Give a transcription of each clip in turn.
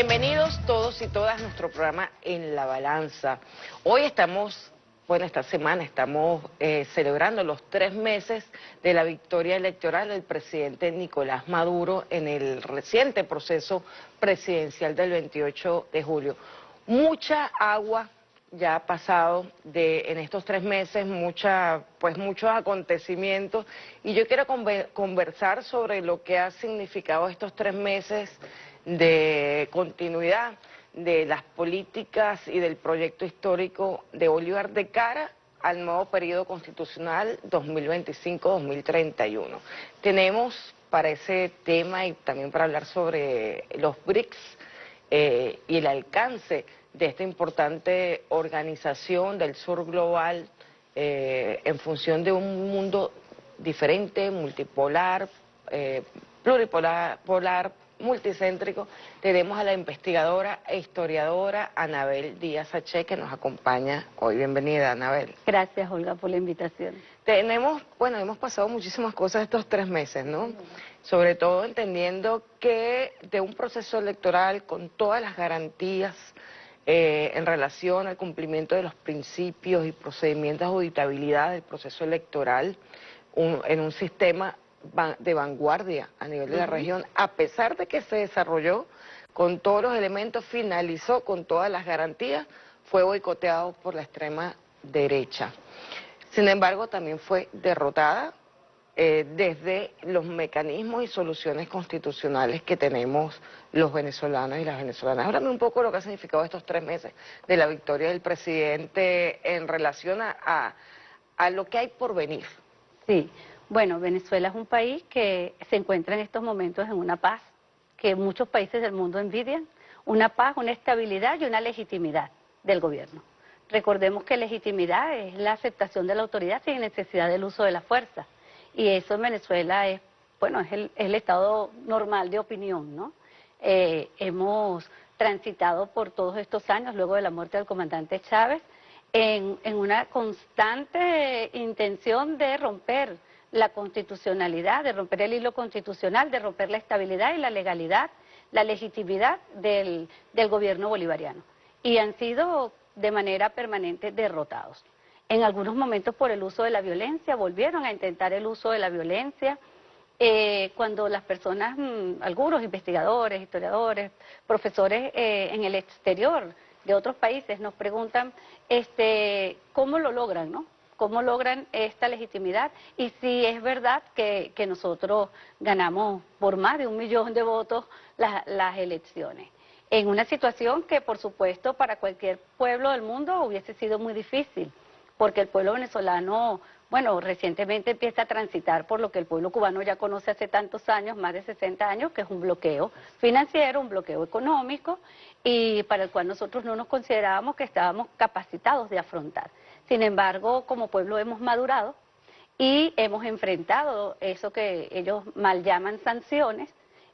Bienvenidos todos y todas a nuestro programa En la Balanza. Hoy esta semana estamos celebrando los 3 meses de la victoria electoral del presidente Nicolás Maduro en el reciente proceso presidencial del 28 de julio. Mucha agua ya ha pasado en estos 3 meses, muchos acontecimientos, y yo quiero conversar sobre lo que ha significado estos 3 meses de continuidad de las políticas y del proyecto histórico de Bolívar de cara al nuevo periodo constitucional 2025-2031. Tenemos para ese tema y también para hablar sobre los BRICS y el alcance de esta importante organización del sur global en función de un mundo diferente, multipolar, pluripolar, multicéntrico. Tenemos a la investigadora e historiadora Anabel Díaz Aché, que nos acompaña hoy. Bienvenida, Anabel. Gracias, Olga, por la invitación. Hemos pasado muchísimas cosas estos 3 meses, ¿no? Sobre todo entendiendo que de un proceso electoral con todas las garantías en relación al cumplimiento de los principios y procedimientos de auditabilidad del proceso electoral en un sistema de vanguardia a nivel de la región, a pesar de que se desarrolló con todos los elementos, finalizó con todas las garantías, fue boicoteado por la extrema derecha. Sin embargo, también fue derrotada desde los mecanismos y soluciones constitucionales que tenemos los venezolanos y las venezolanas. Háblame un poco de lo que ha significado estos 3 meses de la victoria del presidente en relación a lo que hay por venir. Sí, bueno, Venezuela es un país que se encuentra en estos momentos en una paz que muchos países del mundo envidian, una paz, una estabilidad y una legitimidad del gobierno. Recordemos que legitimidad es la aceptación de la autoridad sin necesidad del uso de la fuerza, y eso en Venezuela es el estado normal de opinión, ¿no? Hemos transitado por todos estos años, luego de la muerte del comandante Chávez, en una constante intención de romper la constitucionalidad, de romper el hilo constitucional, de romper la estabilidad y la legalidad, la legitimidad del gobierno bolivariano. Y han sido de manera permanente derrotados. En algunos momentos por el uso de la violencia, volvieron a intentar el uso de la violencia, cuando las personas, algunos investigadores, historiadores, profesores en el exterior de otros países nos preguntan cómo lo logran, ¿no? ¿Cómo logran esta legitimidad? Y si es verdad que nosotros ganamos por más de 1 millón de votos las elecciones. En una situación que, por supuesto, para cualquier pueblo del mundo hubiese sido muy difícil, porque el pueblo venezolano, recientemente empieza a transitar por lo que el pueblo cubano ya conoce hace tantos años, más de 60 años, que es un bloqueo financiero, un bloqueo económico, y para el cual nosotros no nos considerábamos que estábamos capacitados de afrontar. Sin embargo, como pueblo hemos madurado y hemos enfrentado eso que ellos mal llaman sanciones,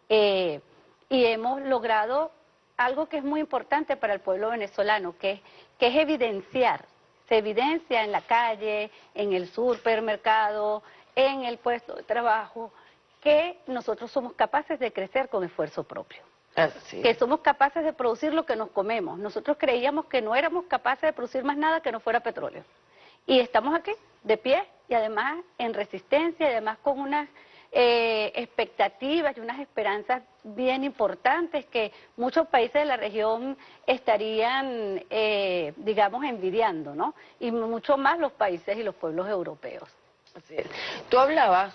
y hemos logrado algo que es muy importante para el pueblo venezolano, que es evidenciar. Se evidencia en la calle, en el supermercado, en el puesto de trabajo, que nosotros somos capaces de crecer con esfuerzo propio. Que somos capaces de producir lo que nos comemos. Nosotros creíamos que no éramos capaces de producir más nada que no fuera petróleo. Y estamos aquí, de pie, y además en resistencia, y además con unas expectativas y unas esperanzas bien importantes que muchos países de la región estarían, envidiando, ¿no? Y mucho más los países y los pueblos europeos. Así es. Tú hablabas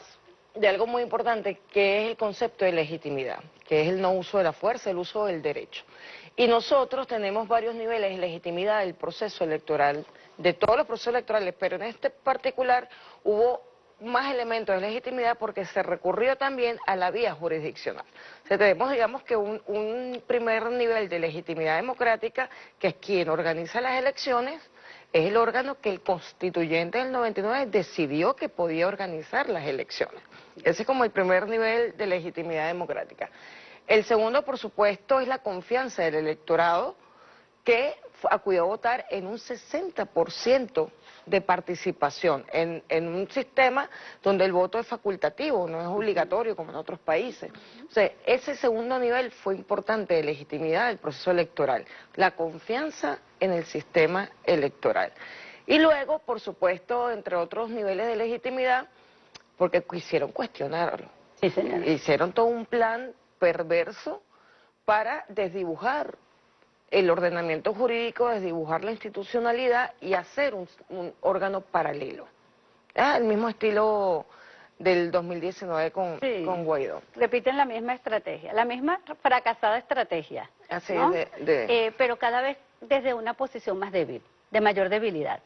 de algo muy importante, que es el concepto de legitimidad, que es el no uso de la fuerza, el uso del derecho. Y nosotros tenemos varios niveles de legitimidad del proceso electoral, de todos los procesos electorales, pero en este particular hubo más elementos de legitimidad porque se recurrió también a la vía jurisdiccional. O sea, tenemos, digamos, que un primer nivel de legitimidad democrática, que es quien organiza las elecciones, es el órgano que el constituyente del 99 decidió que podía organizar las elecciones. Ese es como el primer nivel de legitimidad democrática. El segundo, por supuesto, es la confianza del electorado, que acudió a votar en un 60% de participación, en un sistema donde el voto es facultativo, no es obligatorio como en otros países. O sea, ese segundo nivel fue importante de legitimidad del proceso electoral, la confianza en el sistema electoral. Y luego, por supuesto, entre otros niveles de legitimidad, porque quisieron cuestionarlo. Sí, señora. Hicieron todo un plan perverso para desdibujar el ordenamiento jurídico, desdibujar la institucionalidad y hacer un órgano paralelo. El mismo estilo del 2019 Sí, con Guaidó. repiten la misma estrategia, la misma fracasada estrategia, Así ¿no? es, Pero cada vez desde una posición más débil, de mayor debilidad.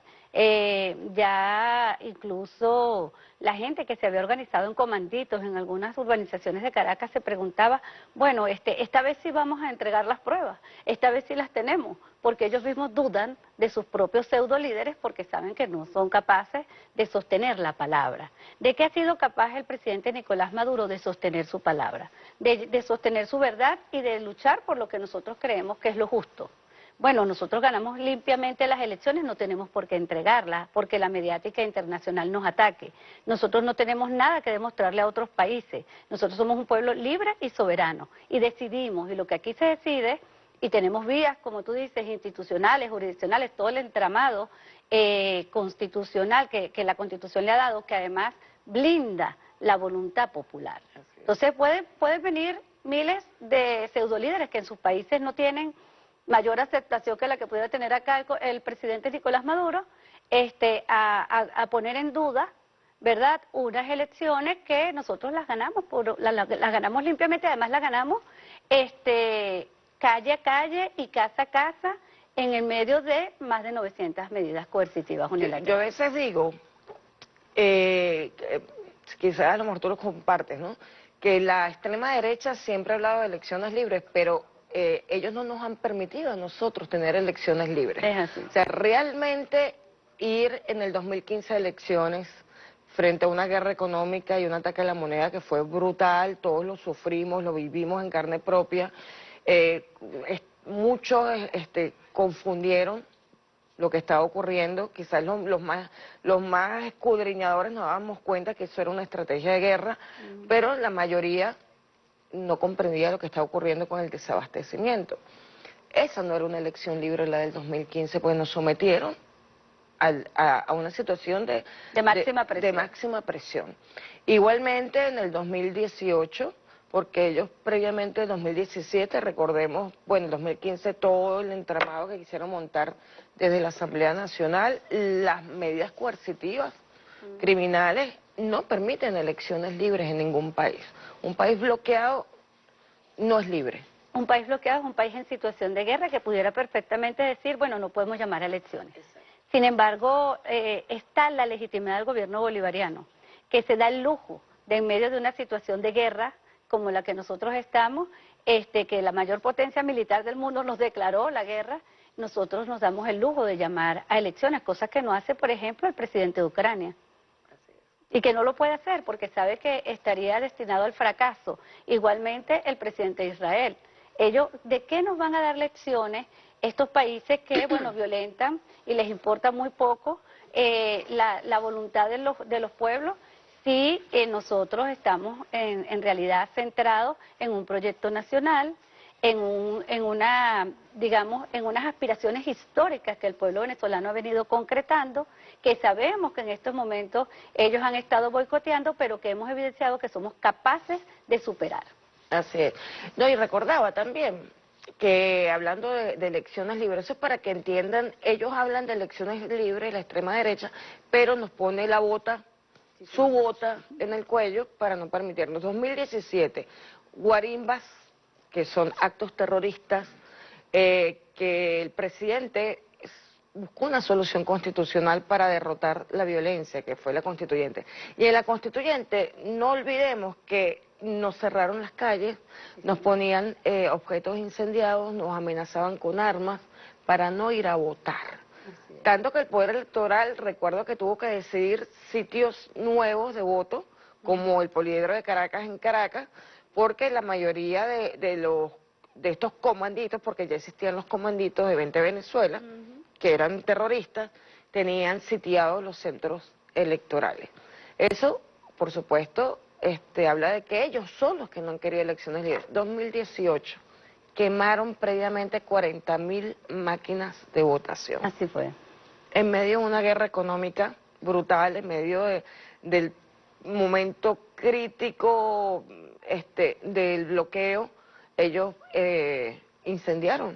Ya incluso la gente que se había organizado en comanditos en algunas urbanizaciones de Caracas se preguntaba, bueno, esta vez sí vamos a entregar las pruebas, esta vez sí las tenemos, porque ellos mismos dudan de sus propios pseudo líderes porque saben que no son capaces de sostener la palabra. ¿De qué ha sido capaz el presidente Nicolás Maduro? De sostener su palabra, de sostener su verdad y de luchar por lo que nosotros creemos que es lo justo. Bueno, nosotros ganamos limpiamente las elecciones, no tenemos por qué entregarlas, porque la mediática internacional nos ataque. Nosotros no tenemos nada que demostrarle a otros países. Nosotros somos un pueblo libre y soberano, y decidimos, y lo que aquí se decide, y tenemos vías, como tú dices, institucionales, jurisdiccionales, todo el entramado constitucional que la Constitución le ha dado, que además blinda la voluntad popular. Entonces pueden venir miles de pseudolíderes que en sus países no tienen mayor aceptación que la que pudiera tener acá el presidente Nicolás Maduro, a poner en duda, ¿verdad?, unas elecciones que nosotros las ganamos, las ganamos limpiamente, además las ganamos calle a calle y casa a casa, en el medio de más de 900 medidas coercitivas unilaterales. Yo a veces digo, quizás a lo mejor tú lo compartes, ¿no?, que la extrema derecha siempre ha hablado de elecciones libres, pero ellos no nos han permitido a nosotros tener elecciones libres. Es así. O sea, realmente ir en el 2015 a elecciones frente a una guerra económica y un ataque a la moneda que fue brutal, todos lo sufrimos, lo vivimos en carne propia. Muchos confundieron lo que estaba ocurriendo, quizás los más escudriñadores nos dábamos cuenta que eso era una estrategia de guerra, pero la mayoría no comprendía lo que estaba ocurriendo con el desabastecimiento. Esa no era una elección libre, la del 2015, pues nos sometieron a una situación de máxima presión. Igualmente en el 2018, porque ellos previamente en 2017, recordemos, bueno, en 2015 todo el entramado que quisieron montar desde la Asamblea Nacional, las medidas coercitivas, criminales, no permiten elecciones libres en ningún país. Un país bloqueado no es libre. Un país bloqueado es un país en situación de guerra que pudiera perfectamente decir, bueno, no podemos llamar a elecciones. Sin embargo, está la legitimidad del gobierno bolivariano, que se da el lujo de en medio de una situación de guerra como la que nosotros estamos, que la mayor potencia militar del mundo nos declaró la guerra, nosotros nos damos el lujo de llamar a elecciones, cosa que no hace, por ejemplo, el presidente de Ucrania. Y que no lo puede hacer porque sabe que estaría destinado al fracaso. Igualmente el presidente de Israel. Ellos, ¿de qué nos van a dar lecciones estos países que, bueno, violentan y les importa muy poco la voluntad de los pueblos si nosotros estamos en realidad centrados en un proyecto nacional, en unas aspiraciones históricas que el pueblo venezolano ha venido concretando, que sabemos que en estos momentos ellos han estado boicoteando, pero que hemos evidenciado que somos capaces de superar. Así es. No, y recordaba también que hablando de elecciones libres, eso es para que entiendan, ellos hablan de elecciones libres, la extrema derecha, pero nos pone la bota, su bota en el cuello para no permitirnos. 2017, guarimbas, que son actos terroristas, que el presidente buscó una solución constitucional para derrotar la violencia, que fue la constituyente. Y en la constituyente, no olvidemos que nos cerraron las calles, nos ponían objetos incendiados, nos amenazaban con armas para no ir a votar. Tanto que el Poder Electoral, recuerdo que tuvo que decidir sitios nuevos de voto, como el Poliedro de Caracas en Caracas, porque la mayoría de los de estos comanditos, porque ya existían los comanditos de 20 Venezuela, que eran terroristas, tenían sitiados los centros electorales. Eso, por supuesto, habla de que ellos son los que no han querido elecciones libres. 2018, quemaron previamente 40.000 máquinas de votación. Así fue. En medio de una guerra económica brutal, en medio del momento crítico del bloqueo, ellos incendiaron.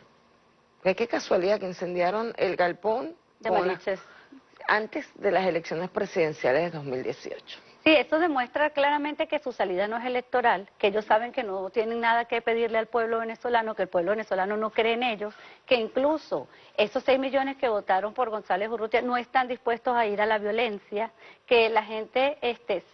Qué casualidad que incendiaron el galpón antes de las elecciones presidenciales de 2018. Sí, eso demuestra claramente que su salida no es electoral, que ellos saben que no tienen nada que pedirle al pueblo venezolano, que el pueblo venezolano no cree en ellos, que incluso esos 6 millones que votaron por González Urrutia no están dispuestos a ir a la violencia, que la gente,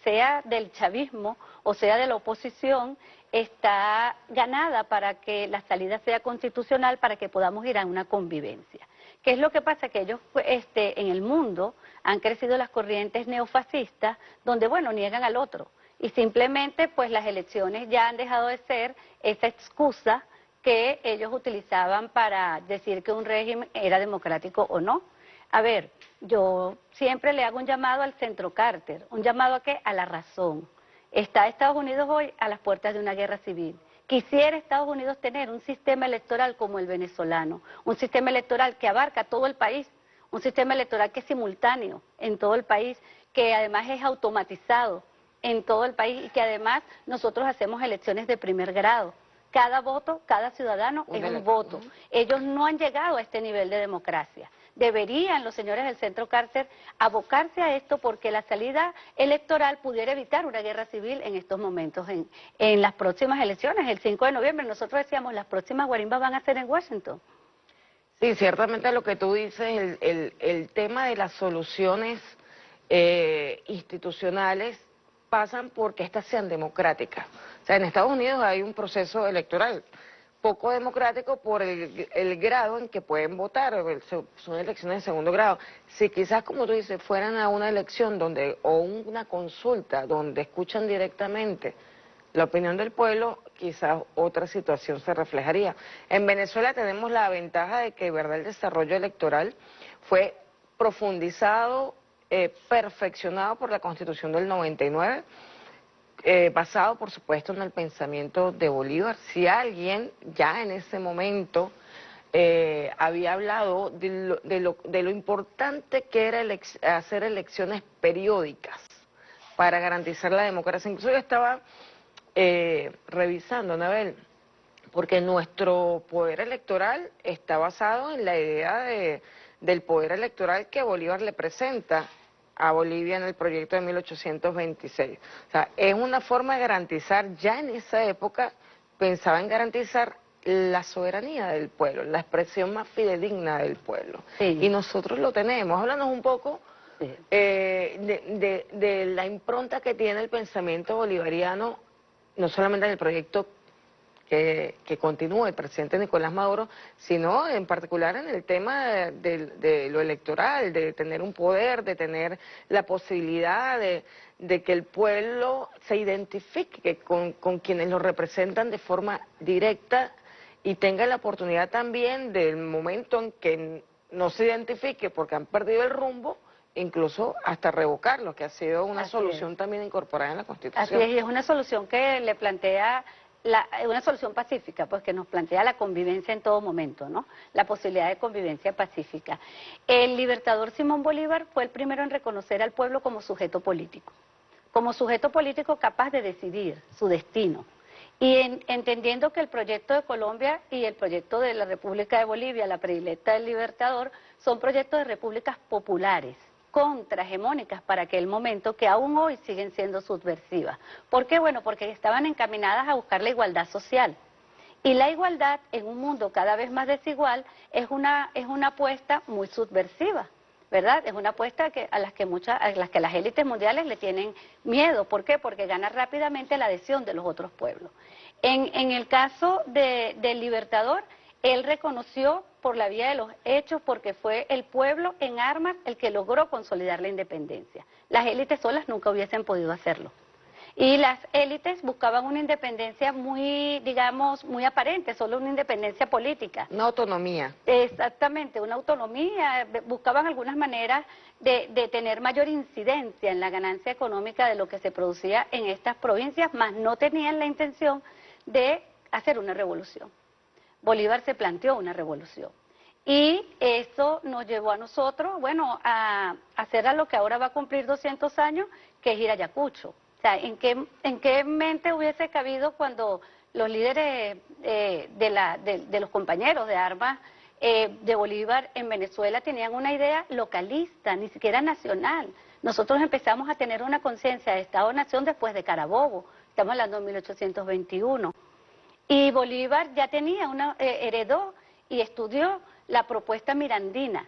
sea del chavismo o sea de la oposición, está ganada para que la salida sea constitucional, para que podamos ir a una convivencia. ¿Qué es lo que pasa? Que ellos, en el mundo, han crecido las corrientes neofascistas, donde, bueno, niegan al otro. Y simplemente, pues, las elecciones ya han dejado de ser esa excusa que ellos utilizaban para decir que un régimen era democrático o no. A ver, yo siempre le hago un llamado al centro Carter, un llamado a ¿qué? A la razón. Está Estados Unidos hoy a las puertas de una guerra civil. Quisiera Estados Unidos tener un sistema electoral como el venezolano, un sistema electoral que abarca todo el país, un sistema electoral que es simultáneo en todo el país, que además es automatizado en todo el país y que además nosotros hacemos elecciones de primer grado. Cada voto, cada ciudadano es un voto. Ellos no han llegado a este nivel de democracia. Deberían los señores del Centro Carter abocarse a esto porque la salida electoral pudiera evitar una guerra civil en estos momentos, en las próximas elecciones, el 5 de noviembre. Nosotros decíamos, las próximas guarimbas van a ser en Washington. Sí, ciertamente lo que tú dices, el tema de las soluciones institucionales pasan porque éstas sean democráticas. O sea, en Estados Unidos hay un proceso electoral poco democrático por el grado en que pueden votar, son elecciones de segundo grado. Si quizás, como tú dices, fueran a una elección o una consulta donde escuchan directamente la opinión del pueblo, quizás otra situación se reflejaría. En Venezuela tenemos la ventaja de que, verdad, el desarrollo electoral fue profundizado, perfeccionado por la Constitución del 99, basado, por supuesto, en el pensamiento de Bolívar. Si alguien ya en ese momento había hablado de lo importante que era hacer elecciones periódicas para garantizar la democracia. Incluso yo estaba revisando, Anabel, porque nuestro poder electoral está basado en la idea del poder electoral que Bolívar le presenta a Bolivia en el proyecto de 1826. O sea, es una forma de garantizar, ya en esa época pensaba en garantizar la soberanía del pueblo, la expresión más fidedigna del pueblo. Sí. Y nosotros lo tenemos. Háblanos un poco de la impronta que tiene el pensamiento bolivariano, no solamente en el proyecto que continúa el presidente Nicolás Maduro, sino en particular en el tema de lo electoral, de tener un poder, de tener la posibilidad de que el pueblo se identifique con quienes lo representan de forma directa y tenga la oportunidad también del momento en que no se identifique porque han perdido el rumbo, incluso hasta revocarlo, que ha sido una solución también incorporada en la Constitución. Así es, y es una solución que le plantea una solución pacífica, pues que nos plantea la convivencia en todo momento, ¿no? La posibilidad de convivencia pacífica. El libertador Simón Bolívar fue el primero en reconocer al pueblo como sujeto político capaz de decidir su destino. Y entendiendo que el proyecto de Colombia y el proyecto de la República de Bolivia, la predilecta del Libertador, son proyectos de repúblicas populares, contrahegemónicas para aquel momento, que aún hoy siguen siendo subversivas. ¿Por qué? Bueno, porque estaban encaminadas a buscar la igualdad social. Y la igualdad en un mundo cada vez más desigual es una apuesta muy subversiva, ¿verdad? Es una apuesta a las que las élites mundiales le tienen miedo. ¿Por qué? Porque gana rápidamente la adhesión de los otros pueblos. En el caso del Libertador, él reconoció por la vía de los hechos, porque fue el pueblo en armas el que logró consolidar la independencia. Las élites solas nunca hubiesen podido hacerlo. Y las élites buscaban una independencia muy, digamos, muy aparente, solo una independencia política. Una autonomía. Exactamente, una autonomía, buscaban algunas maneras de tener mayor incidencia en la ganancia económica de lo que se producía en estas provincias, mas no tenían la intención de hacer una revolución. Bolívar se planteó una revolución. Y eso nos llevó a nosotros, bueno, a hacer a lo que ahora va a cumplir 200 años, que es ir a Ayacucho. O sea, ¿en qué mente hubiese cabido cuando los líderes de los compañeros de armas de Bolívar en Venezuela tenían una idea localista, ni siquiera nacional? Nosotros empezamos a tener una conciencia de Estado-Nación después de Carabobo, estamos hablando de 1821. Y Bolívar ya tenía heredó y estudió la propuesta mirandina,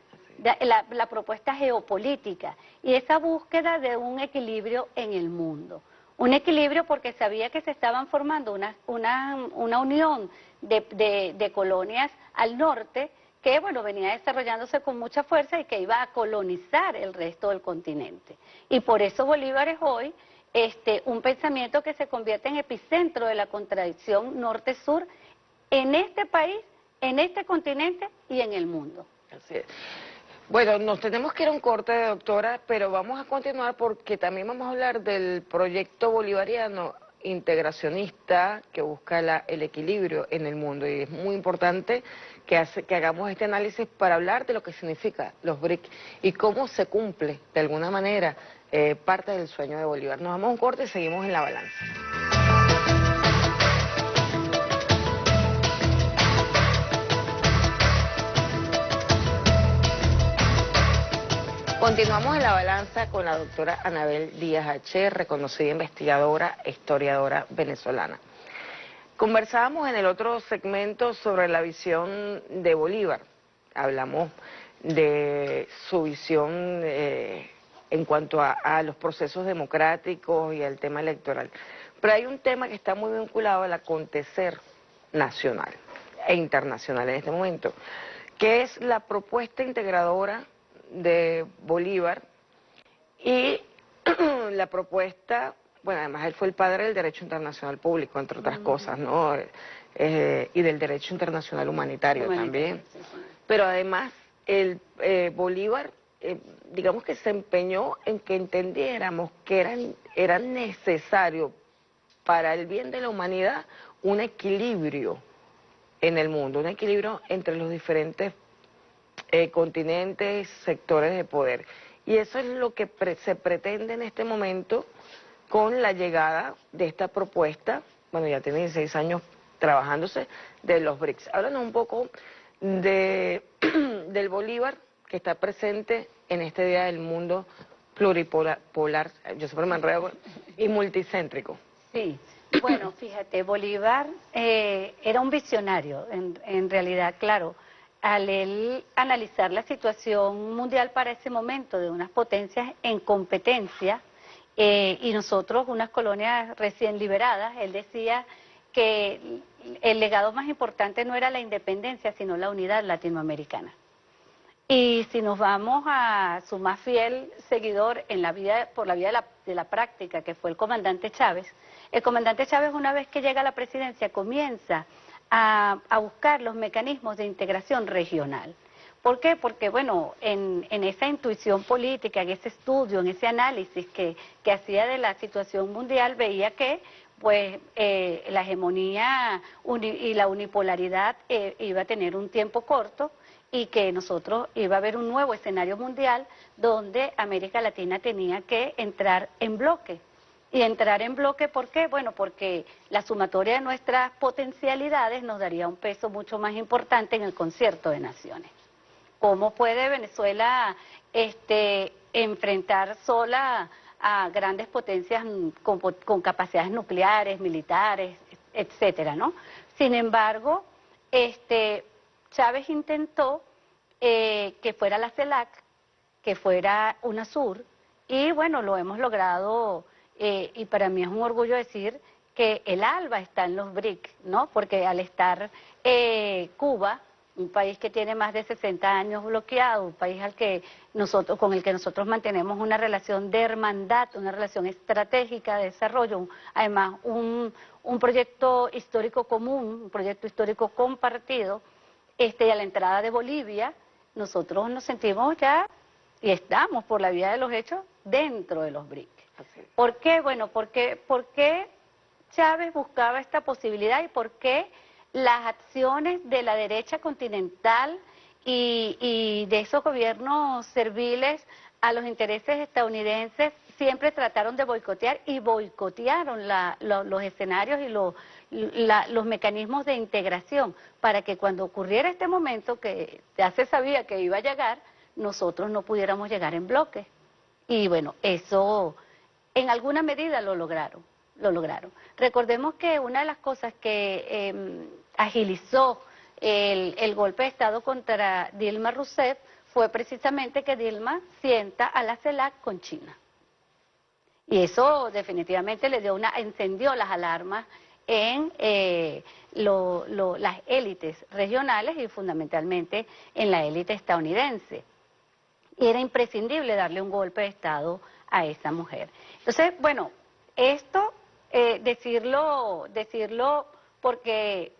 la propuesta geopolítica y esa búsqueda de un equilibrio en el mundo. Un equilibrio porque sabía que se estaban formando una unión de colonias al norte que, bueno, venía desarrollándose con mucha fuerza y que iba a colonizar el resto del continente. Y por eso Bolívar es hoy un pensamiento que se convierte en epicentro de la contradicción norte-sur en este país, en este continente y en el mundo. Así es. Bueno, nos tenemos que ir a un corte, doctora, pero vamos a continuar porque también vamos a hablar del proyecto bolivariano integracionista que busca el equilibrio en el mundo y es muy importante que hagamos este análisis para hablar de lo que significa los BRIC y cómo se cumple de alguna manera parte del sueño de Bolívar. Nos vamos a un corte y seguimos en La Balanza. Continuamos en La Balanza con la doctora Anabel Díaz H., reconocida investigadora e historiadora venezolana. Conversábamos en el otro segmento sobre la visión de Bolívar. Hablamos de su visión en cuanto a los procesos democráticos y al tema electoral. Pero hay un tema que está muy vinculado al acontecer nacional e internacional en este momento, que es la propuesta integradora de Bolívar y la propuesta, bueno, además él fue el padre del derecho internacional público, entre otras cosas, ¿no? Y del derecho internacional humanitario también. Sí, sí. Pero además, Bolívar, digamos que se empeñó en que entendiéramos que era necesario para el bien de la humanidad un equilibrio en el mundo, un equilibrio entre los diferentes continentes, sectores de poder. Y eso es lo que se pretende en este momento con la llegada de esta propuesta, bueno, ya tiene 16 años trabajándose, de los BRICS. Háblanos un poco del Bolívar que está presente en este Día del Mundo pluripolar, yo siempre me enredo, y multicéntrico. Sí, bueno, fíjate, Bolívar era un visionario, en realidad, claro. Al él analizar la situación mundial para ese momento de unas potencias en competencia y nosotros unas colonias recién liberadas, él decía que el legado más importante no era la independencia, sino la unidad latinoamericana. Y si nos vamos a su más fiel seguidor en la vida, por la vía de la práctica, que fue el comandante Chávez una vez que llega a la presidencia comienza a buscar los mecanismos de integración regional. ¿Por qué? Porque, bueno, en esa intuición política, en ese estudio, en ese análisis que hacía de la situación mundial, veía que, pues, la hegemonía y la unipolaridad iba a tener un tiempo corto y que nosotros iba a haber un nuevo escenario mundial donde América Latina tenía que entrar en bloque. Y entrar en bloque, ¿por qué? Bueno, porque la sumatoria de nuestras potencialidades nos daría un peso mucho más importante en el concierto de naciones. ¿Cómo puede Venezuela enfrentar sola a grandes potencias con capacidades nucleares, militares, etcétera, ¿no? Sin embargo, Chávez intentó que fuera la CELAC, que fuera UNASUR, y bueno, lo hemos logrado. Y para mí es un orgullo decir que el ALBA está en los BRIC, ¿no? Porque al estar Cuba un país que tiene más de 60 años bloqueado, un país con el que nosotros mantenemos una relación de hermandad, una relación estratégica de desarrollo, además un proyecto histórico común, un proyecto histórico compartido, y a la entrada de Bolivia, nosotros nos sentimos ya, y estamos por la vía de los hechos, dentro de los BRIC. ¿Por qué? Bueno, ¿por qué Chávez buscaba esta posibilidad y por qué las acciones de la derecha continental y de esos gobiernos serviles a los intereses estadounidenses siempre trataron de boicotear y boicotearon los escenarios y los mecanismos de integración para que cuando ocurriera este momento, que ya se sabía que iba a llegar, nosotros no pudiéramos llegar en bloque? Y bueno, eso en alguna medida lo lograron. Recordemos que una de las cosas que agilizó el golpe de Estado contra Dilma Rousseff fue precisamente que Dilma sienta a la CELAC con China. Y eso definitivamente encendió las alarmas en las élites regionales y fundamentalmente en la élite estadounidense. Y era imprescindible darle un golpe de Estado a esa mujer. Entonces, bueno, esto decirlo porque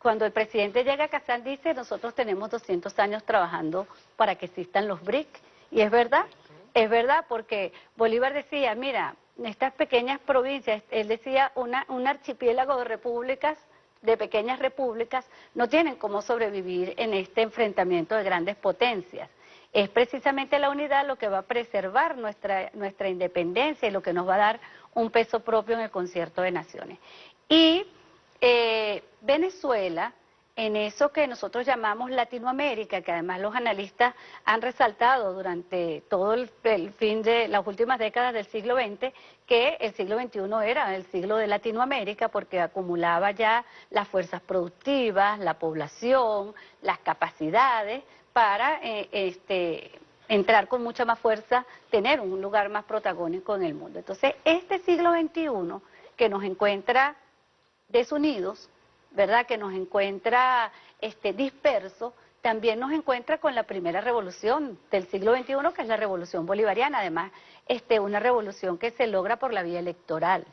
cuando el presidente llega a Kazán dice, nosotros tenemos 200 años trabajando para que existan los BRIC, y es verdad porque Bolívar decía, mira, estas pequeñas provincias, él decía, un archipiélago de repúblicas, de pequeñas repúblicas, no tienen cómo sobrevivir en este enfrentamiento de grandes potencias. Es precisamente la unidad lo que va a preservar nuestra independencia y lo que nos va a dar un peso propio en el concierto de naciones. Y Venezuela, en eso que nosotros llamamos Latinoamérica, que además los analistas han resaltado durante todo el fin de las últimas décadas del siglo XX, que el siglo XXI era el siglo de Latinoamérica porque acumulaba ya las fuerzas productivas, la población, las capacidades para entrar con mucha más fuerza, tener un lugar más protagónico en el mundo. Entonces, este siglo XXI que nos encuentra desunidos, ¿verdad?, que nos encuentra dispersos, también nos encuentra con la primera revolución del siglo XXI, que es la revolución bolivariana, además una revolución que se logra por la vía electoral,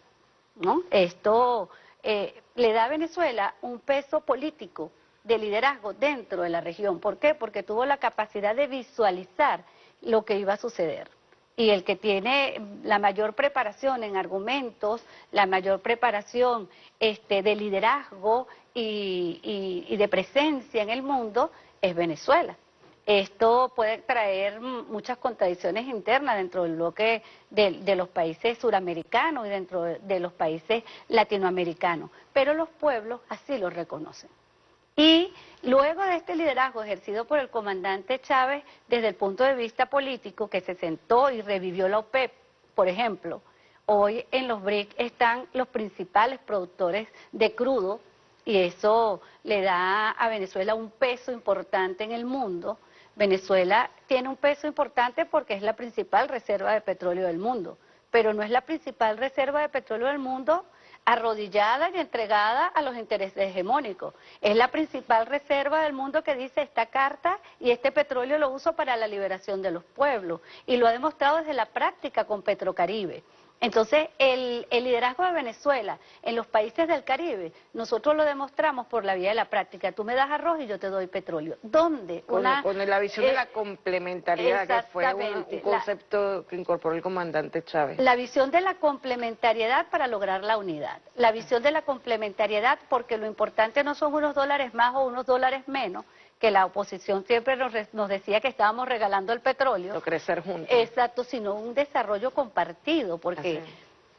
¿no? Esto le da a Venezuela un peso político de liderazgo dentro de la región. ¿Por qué? Porque tuvo la capacidad de visualizar lo que iba a suceder. Y el que tiene la mayor preparación en argumentos, la mayor preparación de liderazgo y de presencia en el mundo es Venezuela. Esto puede traer muchas contradicciones internas dentro del bloque de los países suramericanos y dentro de los países latinoamericanos, pero los pueblos así lo reconocen. Y luego de este liderazgo ejercido por el comandante Chávez desde el punto de vista político, que se sentó y revivió la OPEP, por ejemplo, hoy en los BRIC están los principales productores de crudo y eso le da a Venezuela un peso importante en el mundo. Venezuela tiene un peso importante porque es la principal reserva de petróleo del mundo, pero no es la principal reserva de petróleo del mundo arrodillada y entregada a los intereses hegemónicos. Es la principal reserva del mundo que dice esta carta y este petróleo lo uso para la liberación de los pueblos. Y lo ha demostrado desde la práctica con Petrocaribe. Entonces, el liderazgo de Venezuela en los países del Caribe, nosotros lo demostramos por la vía de la práctica. Tú me das arroz y yo te doy petróleo. ¿Dónde? Con la visión de la complementariedad, que fue un concepto que incorporó el comandante Chávez. La visión de la complementariedad para lograr la unidad. La visión de la complementariedad porque lo importante no son unos dólares más o unos dólares menos, que la oposición siempre nos decía que estábamos regalando el petróleo. O crecer juntos. Exacto, sino un desarrollo compartido, porque,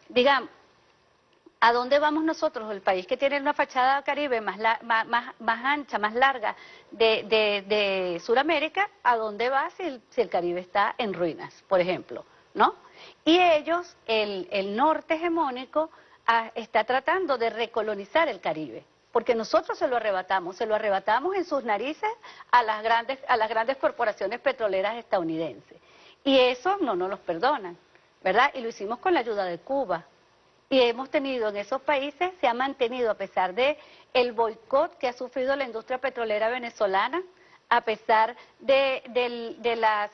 digamos, ¿a dónde vamos nosotros? El país que tiene una fachada caribe más ancha, más larga de Sudamérica, ¿a dónde va si el Caribe está en ruinas, por ejemplo? ¿No? Y ellos, el norte hegemónico, está tratando de recolonizar el Caribe. Porque nosotros se lo arrebatamos en sus narices a las grandes corporaciones petroleras estadounidenses. Y eso no nos los perdonan, ¿verdad? Y lo hicimos con la ayuda de Cuba. Y hemos tenido en esos países, se ha mantenido a pesar de el boicot que ha sufrido la industria petrolera venezolana, a pesar de las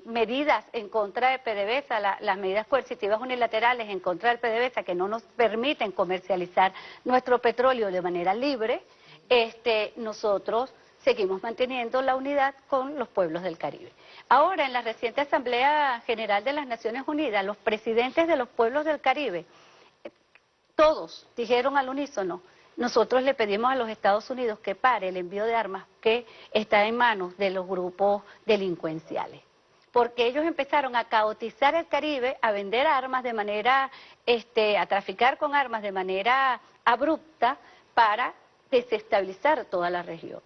medidas en contra de PDVSA, las medidas coercitivas unilaterales en contra del PDVSA que no nos permiten comercializar nuestro petróleo de manera libre, nosotros seguimos manteniendo la unidad con los pueblos del Caribe. Ahora, en la reciente Asamblea General de las Naciones Unidas, los presidentes de los pueblos del Caribe, todos dijeron al unísono: nosotros le pedimos a los Estados Unidos que pare el envío de armas que está en manos de los grupos delincuenciales. Porque ellos empezaron a caotizar el Caribe, a vender armas de manera, a traficar con armas de manera abrupta para desestabilizar toda la región.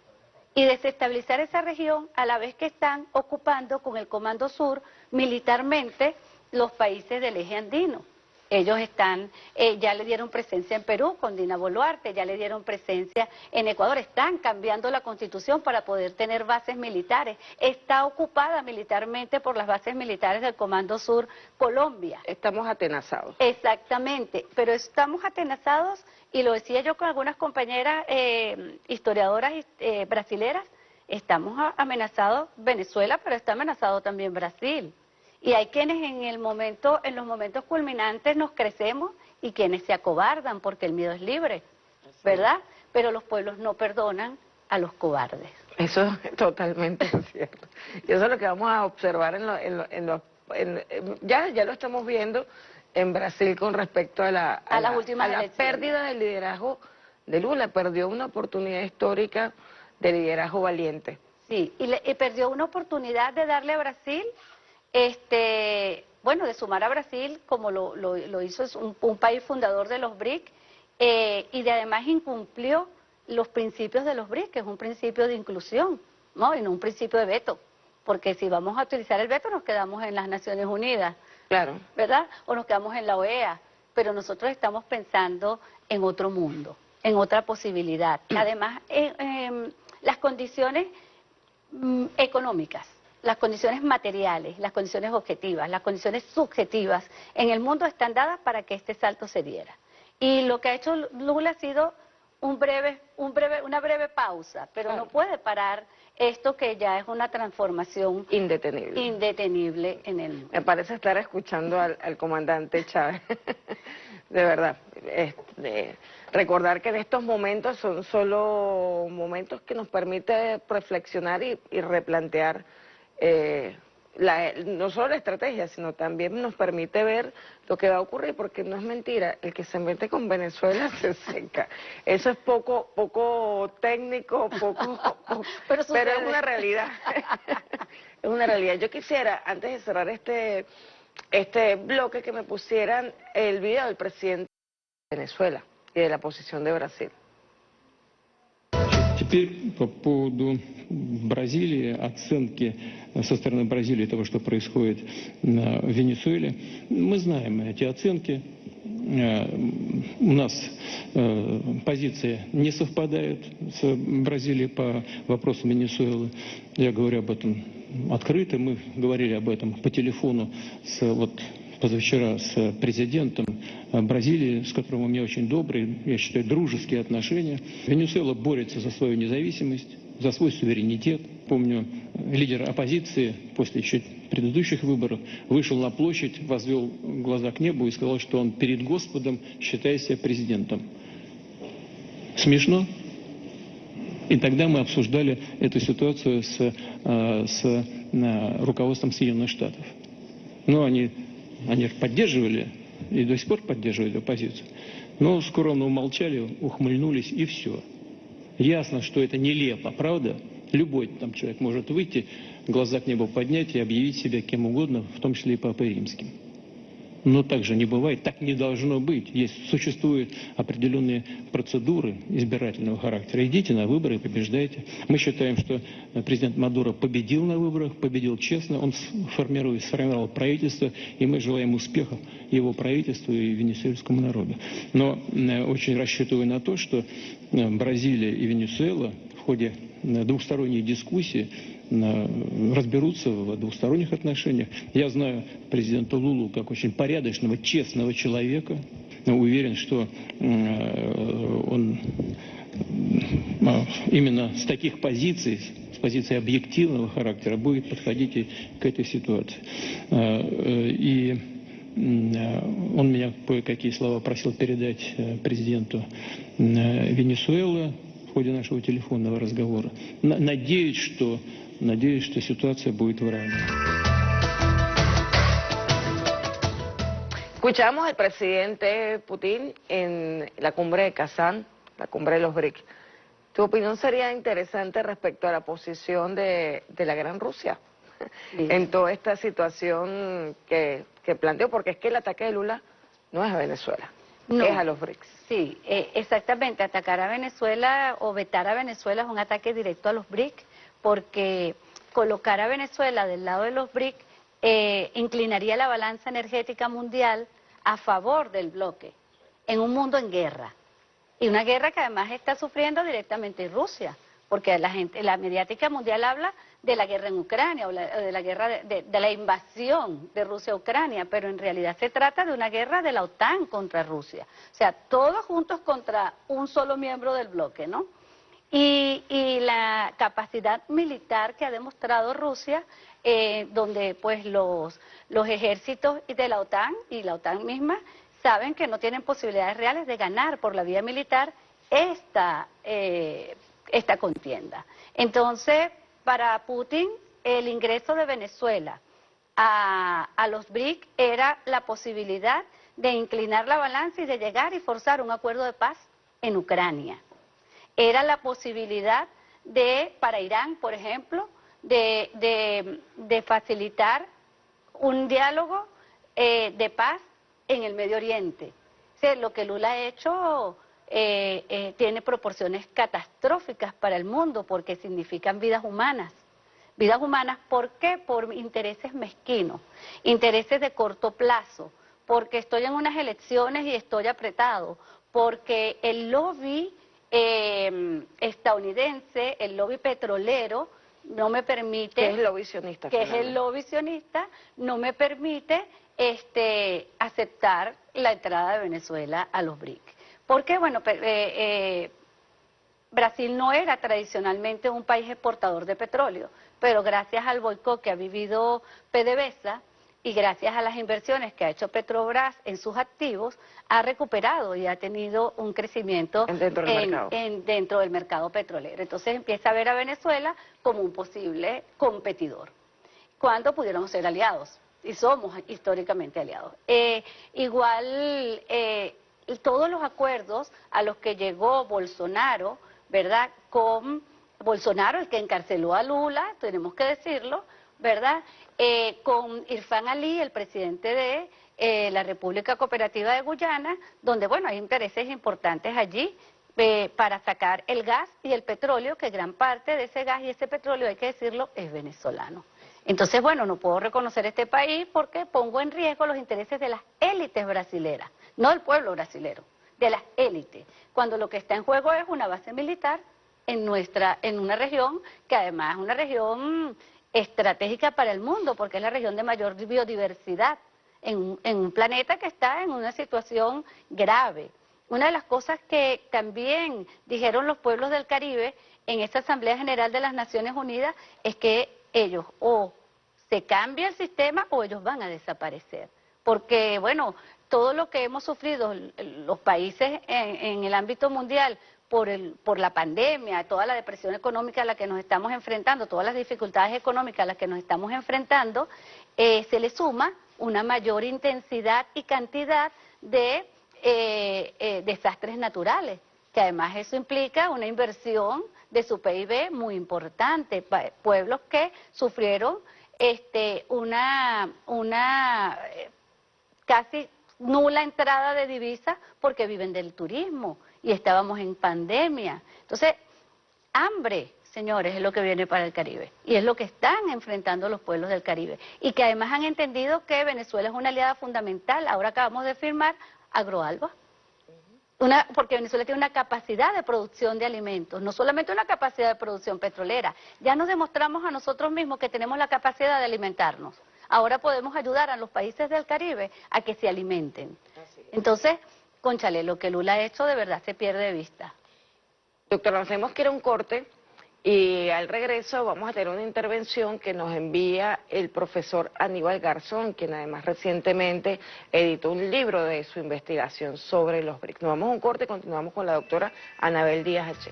Y desestabilizar esa región a la vez que están ocupando con el Comando Sur militarmente los países del eje andino. Ellos ya le dieron presencia en Perú con Dina Boluarte, ya le dieron presencia en Ecuador, están cambiando la constitución para poder tener bases militares. Está ocupada militarmente por las bases militares del Comando Sur Colombia. Estamos atenazados. Exactamente, pero estamos atenazados, y lo decía yo con algunas compañeras historiadoras brasileras, estamos amenazados Venezuela, pero está amenazado también Brasil. Y hay quienes en los momentos culminantes nos crecemos y quienes se acobardan porque el miedo es libre, ¿verdad? Pero los pueblos no perdonan a los cobardes. Eso es totalmente cierto. Y eso es lo que vamos a observar ya lo estamos viendo en Brasil con respecto a la pérdida del liderazgo de Lula. Perdió una oportunidad histórica de liderazgo valiente. Sí, y perdió una oportunidad de darle a Brasil... de sumar a Brasil, como lo hizo, es un país fundador de los BRIC, y además incumplió los principios de los BRIC, que es un principio de inclusión, ¿no? Y no un principio de veto, porque si vamos a utilizar el veto nos quedamos en las Naciones Unidas, claro, ¿verdad? O nos quedamos en la OEA, pero nosotros estamos pensando en otro mundo, en otra posibilidad. Además, las condiciones económicas, las condiciones materiales, las condiciones objetivas, las condiciones subjetivas en el mundo están dadas para que este salto se diera. Y lo que ha hecho Lula ha sido una breve pausa, pero claro, no puede parar esto que ya es una transformación indetenible en el mundo. Me parece estar escuchando al comandante Chávez, de verdad. Recordar que en estos momentos son solo momentos que nos permite reflexionar y replantear no solo la estrategia, sino también nos permite ver lo que va a ocurrir, porque no es mentira, el que se mete con Venezuela se seca. Eso es poco técnico, pero es una realidad. Es una realidad. Yo quisiera, antes de cerrar este bloque, que me pusieran el video del presidente de Venezuela y de la posición de Brasil. Теперь по поводу Бразилии, оценки со стороны Бразилии того, что происходит в Венесуэле. Мы знаем эти оценки. У нас позиции не совпадают с Бразилией по вопросу Венесуэлы. Я говорю об этом открыто. Мы говорили об этом по телефону позавчера с президентом Бразилии, с которым у меня очень добрые, я считаю, дружеские отношения. Венесуэла борется за свою независимость, за свой суверенитет. Помню, лидер оппозиции после еще предыдущих выборов вышел на площадь, возвел глаза к небу и сказал, что он перед Господом считает себя президентом. Смешно? И тогда мы обсуждали эту ситуацию с руководством Соединенных Штатов. Но они поддерживали и до сих пор поддерживают оппозицию. Но скромно умолчали, ухмыльнулись и все. Ясно, что это нелепо, правда? Любой там человек может выйти, глаза к небу поднять и объявить себя кем угодно, в том числе и Папой Римским. Но так же не бывает, так не должно быть. Существуют определенные процедуры избирательного характера. Идите на выборы и побеждайте. Мы считаем, что президент Мадуро победил на выборах, победил честно. Он сформировал правительство, и мы желаем успеха его правительству и венесуэльскому народу. Но очень рассчитываю на то, что Бразилия и Венесуэла в ходе двухсторонние дискуссии, разберутся в двухсторонних отношениях. Я знаю президента Лулу как очень порядочного, честного человека. Уверен, что он именно с таких позиций, с позиции объективного характера, будет подходить и к этой ситуации. И он меня кое-какие слова просил передать президенту Венесуэлы в ходе нашего телефонного разговора. Надеюсь, что ситуация будет выравнена. Escuchamos al presidente Putin en la cumbre de Kazán, la cumbre de los BRICS. ¿Tu opinión sería interesante respecto a la posición de la Gran Rusia en toda esta situación que planteó? Porque es que el ataque de Lula no es a Venezuela, No. es a los BRICS. Sí, exactamente. Atacar a Venezuela o vetar a Venezuela es un ataque directo a los BRICS, porque colocar a Venezuela del lado de los BRICS inclinaría la balanza energética mundial a favor del bloque, en un mundo en guerra. Y una guerra que además está sufriendo directamente Rusia, porque la mediática mundial habla de la guerra en Ucrania, o de la guerra de la invasión de Rusia a Ucrania, pero en realidad se trata de una guerra de la OTAN contra Rusia. O sea, todos juntos contra un solo miembro del bloque, ¿no? Y la capacidad militar que ha demostrado Rusia, donde pues los ejércitos de la OTAN y la OTAN misma saben que no tienen posibilidades reales de ganar por la vía militar esta contienda. Entonces, para Putin, el ingreso de Venezuela a los BRICS era la posibilidad de inclinar la balanza y de llegar y forzar un acuerdo de paz en Ucrania. Era la posibilidad para Irán, por ejemplo, de facilitar un diálogo de paz en el Medio Oriente. O sea, lo que Lula ha hecho tiene proporciones catastróficas para el mundo porque significan vidas humanas. Vidas humanas, ¿por qué? Por intereses mezquinos, intereses de corto plazo, porque estoy en unas elecciones y estoy apretado, porque el lobby estadounidense, el lobby petrolero, no me permite... Que es el lobby sionista. Que es el lobby sionista, no me permite aceptar la entrada de Venezuela a los BRICS. Porque, bueno, Brasil no era tradicionalmente un país exportador de petróleo, pero gracias al boicot que ha vivido PDVSA y gracias a las inversiones que ha hecho Petrobras en sus activos, ha recuperado y ha tenido un crecimiento dentro del mercado petrolero. Entonces empieza a ver a Venezuela como un posible competidor, cuando pudiéramos ser aliados, y somos históricamente aliados. Igual, todos los acuerdos a los que llegó Bolsonaro, ¿verdad?, con Bolsonaro, el que encarceló a Lula, tenemos que decirlo, ¿verdad?, con Irfán Ali, el presidente de la República Cooperativa de Guyana, donde, bueno, hay intereses importantes allí para sacar el gas y el petróleo, que gran parte de ese gas y ese petróleo, hay que decirlo, es venezolano. Entonces, bueno, no puedo reconocer este país porque pongo en riesgo los intereses de las élites brasileras, no del pueblo brasilero, de las élites, cuando lo que está en juego es una base militar en una región que además es una región estratégica para el mundo, porque es la región de mayor biodiversidad en un planeta que está en una situación grave. Una de las cosas que también dijeron los pueblos del Caribe en esta Asamblea General de las Naciones Unidas es que ellos o se cambia el sistema o ellos van a desaparecer. Porque, bueno, todo lo que hemos sufrido los países en el ámbito mundial por la pandemia, toda la depresión económica a la que nos estamos enfrentando, todas las dificultades económicas a las que nos estamos enfrentando, se le suma una mayor intensidad y cantidad de desastres naturales, que además eso implica una inversión de su PIB muy importante, pueblos que sufrieron una casi nula entrada de divisas porque viven del turismo y estábamos en pandemia. Entonces, hambre, señores, es lo que viene para el Caribe y es lo que están enfrentando los pueblos del Caribe y que además han entendido que Venezuela es una aliada fundamental. Ahora acabamos de firmar Agroalba, Porque Venezuela tiene una capacidad de producción de alimentos, no solamente una capacidad de producción petrolera. Ya nos demostramos a nosotros mismos que tenemos la capacidad de alimentarnos. Ahora podemos ayudar a los países del Caribe a que se alimenten. Entonces, cónchale, lo que Lula ha hecho de verdad se pierde de vista. Doctora, nos tenemos que ir a un corte y al regreso vamos a tener una intervención que nos envía el profesor Aníbal Garzón, quien además recientemente editó un libro de su investigación sobre los BRICS. Nos vamos a un corte y continuamos con la doctora Anabel Díaz H.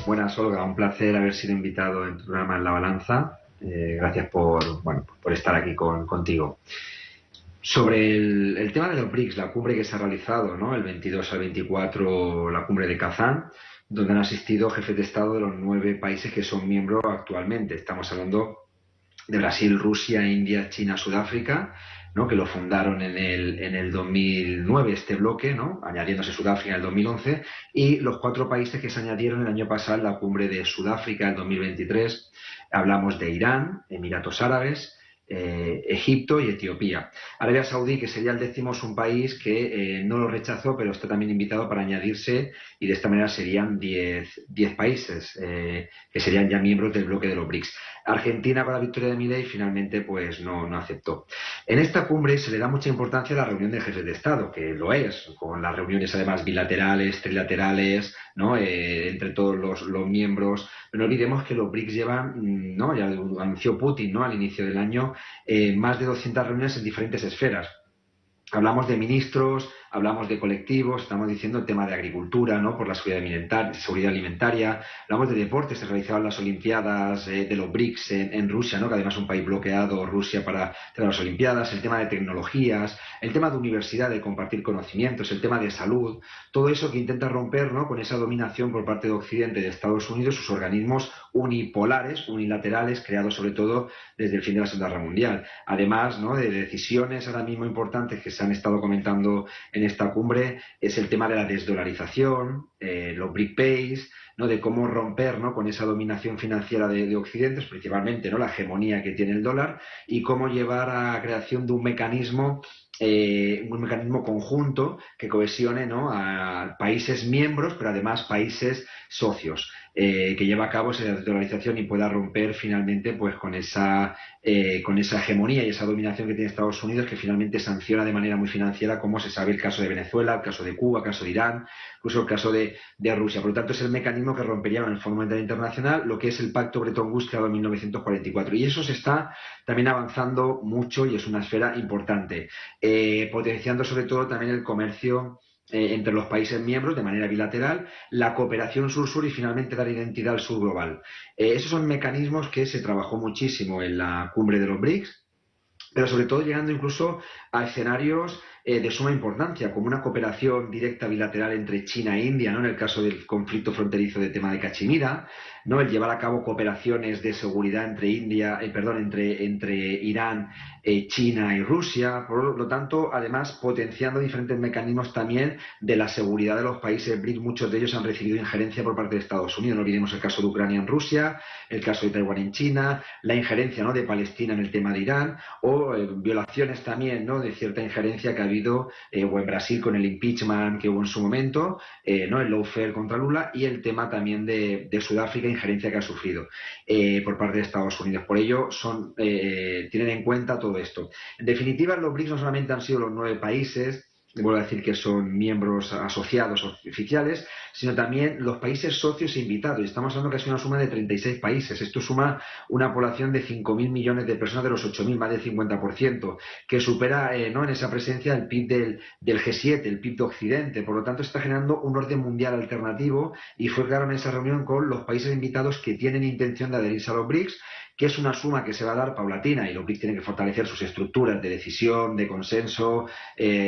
Buenas, Olga, un placer haber sido invitado en tu programa En la Balanza. Gracias por estar aquí contigo. Sobre el tema de los BRICS, la cumbre que se ha realizado, ¿no?, el 22 al 24, la cumbre de Kazán, donde han asistido jefes de Estado de los 9 países que son miembros actualmente. Estamos hablando de Brasil, Rusia, India, China, Sudáfrica, ¿no?, que lo fundaron en el 2009 este bloque, ¿no?, añadiéndose Sudáfrica en el 2011, y los 4 países que se añadieron el año pasado en la cumbre de Sudáfrica en 2023. Hablamos de Irán, Emiratos Árabes, Egipto y Etiopía. Arabia Saudí, que sería el 10º, es un país que no lo rechazó, pero está también invitado para añadirse, y de esta manera serían 10 países que serían ya miembros del bloque de los BRICS. Argentina, con la victoria de Milei, finalmente pues no aceptó. En esta cumbre se le da mucha importancia a la reunión de jefes de Estado, que lo es, con las reuniones además bilaterales, trilaterales, ¿no?, entre todos los miembros. No olvidemos que los BRICS llevan, ¿no?, ya lo anunció Putin, ¿no?, al inicio del año, más de 200 reuniones en diferentes esferas. Hablamos de ministros, hablamos de colectivos, estamos diciendo el tema de agricultura, ¿no?, por la seguridad alimentaria, hablamos de deportes, se realizaban las Olimpiadas de los BRICS en Rusia, ¿no?, que además es un país bloqueado, Rusia, para las Olimpiadas, el tema de tecnologías, el tema de universidad, de compartir conocimientos, el tema de salud, todo eso que intenta romper, ¿no?, con esa dominación por parte de Occidente, de Estados Unidos, sus organismos unipolares, unilaterales, creados sobre todo desde el fin de la Segunda Guerra Mundial. Además, ¿no?, de decisiones ahora mismo importantes que se han estado comentando en esta cumbre, es el tema de la desdolarización, los BRIC Pays, ¿no?, de cómo romper, ¿no?, con esa dominación financiera de Occidente, principalmente, ¿no?, la hegemonía que tiene el dólar, y cómo llevar a la creación de un mecanismo conjunto que cohesione, ¿no?, a países miembros, pero además países socios, que lleva a cabo esa desdolarización y pueda romper finalmente pues con esa hegemonía y esa dominación que tiene Estados Unidos, que finalmente sanciona de manera muy financiera, como se sabe el caso de Venezuela, el caso de Cuba, el caso de Irán, incluso el caso de Rusia. Por lo tanto, es el mecanismo que rompería con el Fondo Monetario Internacional lo que es el Pacto Bretton Woods, creado en 1944. Y eso se está también avanzando mucho y es una esfera importante, potenciando sobre todo también el comercio entre los países miembros de manera bilateral, la cooperación sur-sur y finalmente dar identidad al sur global. Esos son mecanismos que se trabajó muchísimo en la cumbre de los BRICS, pero sobre todo llegando incluso a escenarios de suma importancia, como una cooperación directa bilateral entre China e India, ¿no?, en el caso del conflicto fronterizo de tema de Cachemira, ¿no?, el llevar a cabo cooperaciones de seguridad entre entre Irán, China y Rusia. Por lo tanto, además, potenciando diferentes mecanismos también de la seguridad de los países BRICS. Muchos de ellos han recibido injerencia por parte de Estados Unidos. No olvidemos el caso de Ucrania en Rusia, el caso de Taiwán en China, la injerencia, ¿no?, de Palestina en el tema de Irán, o violaciones también, ¿no?, de cierta injerencia que ha habido o en Brasil con el impeachment que hubo en su momento, ¿no?, el lawfare contra Lula, y el tema también de Sudáfrica, injerencia que ha sufrido por parte de Estados Unidos. Por ello, tienen en cuenta todo esto. En definitiva, los BRICS no solamente han sido los 9 países, vuelvo a decir que son miembros asociados oficiales, sino también los países socios e invitados. Y estamos hablando que es una suma de 36 países. Esto suma una población de 5.000 millones de personas, de los 8.000, más del 50%, que supera ¿no?, en esa presencia el PIB del G7, el PIB de Occidente. Por lo tanto, está generando un orden mundial alternativo, y fue claro en esa reunión con los países invitados que tienen intención de adherirse a los BRICS, que es una suma que se va a dar paulatina, y los BRICS tienen que fortalecer sus estructuras de decisión, de consenso,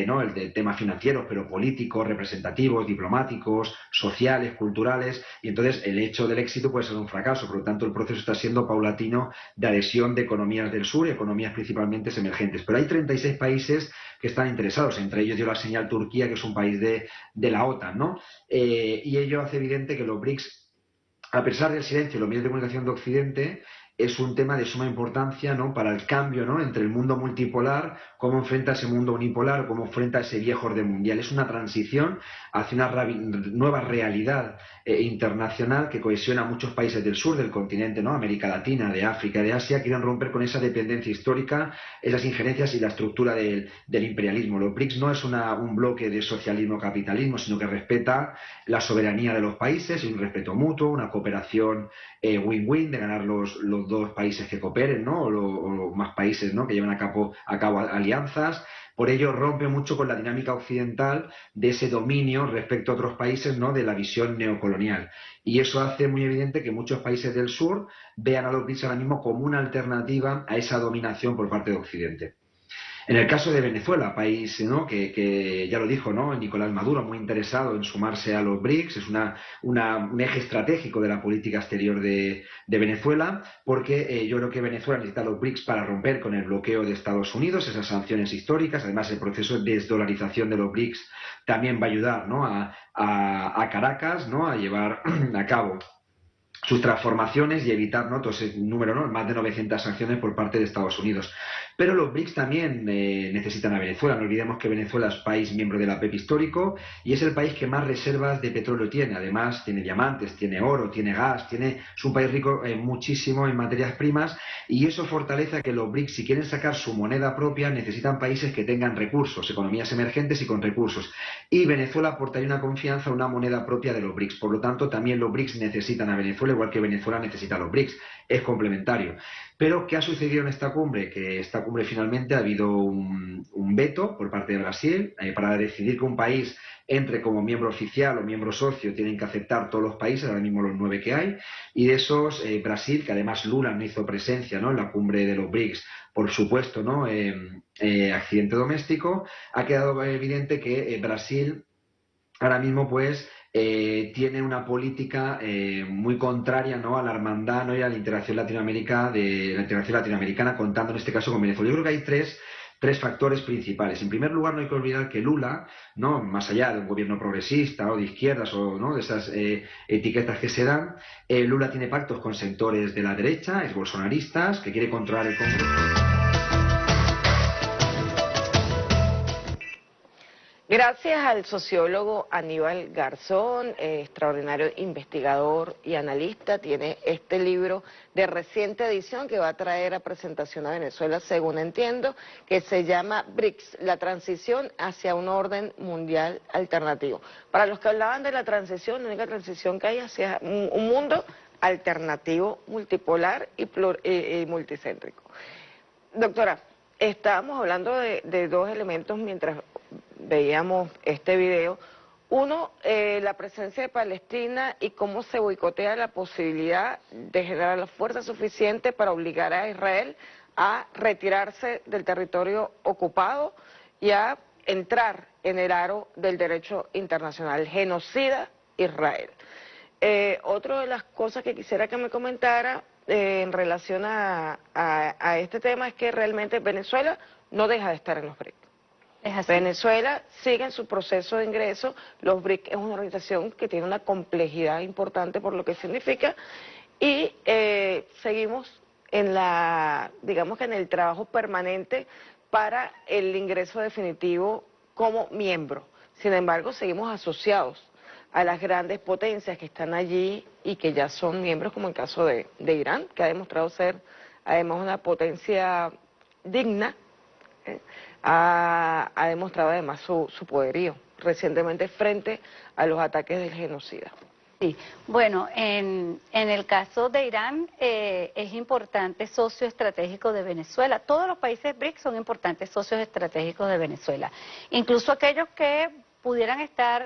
¿no?, el de temas financieros, pero políticos, representativos, diplomáticos, sociales, culturales, y entonces el hecho del éxito puede ser un fracaso. Por lo tanto, el proceso está siendo paulatino de adhesión de economías del sur, economías principalmente emergentes. Pero hay 36 países que están interesados, entre ellos dio la señal Turquía, que es un país de la OTAN, ¿no? Y ello hace evidente que los BRICS, a pesar del silencio de los medios de comunicación de Occidente, es un tema de suma importancia, ¿no?, para el cambio, ¿no?, entre el mundo multipolar, cómo enfrenta ese mundo unipolar, cómo enfrenta ese viejo orden mundial. Es una transición hacia una nueva realidad internacional que cohesiona a muchos países del sur del continente, ¿no?, América Latina, de África, de Asia, quieren romper con esa dependencia histórica, esas injerencias y la estructura del imperialismo. Los BRICS no es un bloque de socialismo-capitalismo, sino que respeta la soberanía de los países y un respeto mutuo, una cooperación win-win de ganar los dos países que cooperen, ¿no?, o más países, ¿no?, que lleven a cabo alianzas. Por ello rompe mucho con la dinámica occidental de ese dominio respecto a otros países, ¿no?, de la visión neocolonial. Y eso hace muy evidente que muchos países del sur vean a los BRICS ahora mismo como una alternativa a esa dominación por parte de Occidente. En el caso de Venezuela, país, ¿no?, que ya lo dijo, ¿no?, Nicolás Maduro, muy interesado en sumarse a los BRICS, es un eje estratégico de la política exterior de Venezuela, porque yo creo que Venezuela necesita los BRICS para romper con el bloqueo de Estados Unidos, esas sanciones históricas. Además, el proceso de desdolarización de los BRICS también va a ayudar, ¿no?, a Caracas, ¿no?, a llevar a cabo sus transformaciones y evitar, ¿no?, todo ese número, ¿no?, más de 900 sanciones por parte de Estados Unidos. Pero los BRICS también necesitan a Venezuela. No olvidemos que Venezuela es país miembro de la PEP histórico y es el país que más reservas de petróleo tiene. Además, tiene diamantes, tiene oro, tiene gas, es un país rico muchísimo en materias primas, y eso fortalece a que los BRICS, si quieren sacar su moneda propia, necesitan países que tengan recursos, economías emergentes y con recursos. Y Venezuela aportaría una confianza a una moneda propia de los BRICS. Por lo tanto, también los BRICS necesitan a Venezuela, igual que Venezuela necesita a los BRICS. Es complementario. Pero, ¿qué ha sucedido en esta cumbre? Que esta cumbre finalmente ha habido un veto por parte de Brasil para decidir que un país entre como miembro oficial o miembro socio. Tienen que aceptar todos los países, ahora mismo los 9 que hay, y de esos Brasil, que además Lula no hizo presencia, ¿no?, en la cumbre de los BRICS, por supuesto, ¿no?, accidente doméstico, ha quedado evidente que Brasil ahora mismo pues tiene una política muy contraria, ¿no?, a la hermandad, ¿no?, y a la integración latinoamericana, contando en este caso con Venezuela. Yo creo que hay tres factores principales. En primer lugar, no hay que olvidar que Lula, ¿no?, más allá de un gobierno progresista o de izquierdas o, ¿no?, de esas etiquetas que se dan, Lula tiene pactos con sectores de la derecha, es bolsonaristas, que quiere controlar el Congreso. Gracias al sociólogo Aníbal Garzón, extraordinario investigador y analista, tiene este libro de reciente edición que va a traer a presentación a Venezuela, según entiendo, que se llama BRICS, la transición hacia un orden mundial alternativo. Para los que hablaban de la transición, la única transición que hay hacia un mundo alternativo, multipolar y multicéntrico. Doctora, estábamos hablando de dos elementos mientras veíamos este video. Uno, la presencia de Palestina y cómo se boicotea la posibilidad de generar la fuerza suficiente para obligar a Israel a retirarse del territorio ocupado y a entrar en el aro del derecho internacional, genocida Israel. Otra de las cosas que quisiera que me comentara en relación a este tema es que realmente Venezuela no deja de estar en los BRICS. Es así. Venezuela sigue en su proceso de ingreso. Los BRICS es una organización que tiene una complejidad importante por lo que significa, y seguimos en digamos que en el trabajo permanente para el ingreso definitivo como miembro. Sin embargo, seguimos asociados a las grandes potencias que están allí y que ya son miembros, como el caso de Irán, que ha demostrado ser además una potencia digna. Ha demostrado además su poderío recientemente frente a los ataques del genocida. Sí, bueno, en el caso de Irán es importante socio estratégico de Venezuela. Todos los países BRICS son importantes socios estratégicos de Venezuela, incluso aquellos que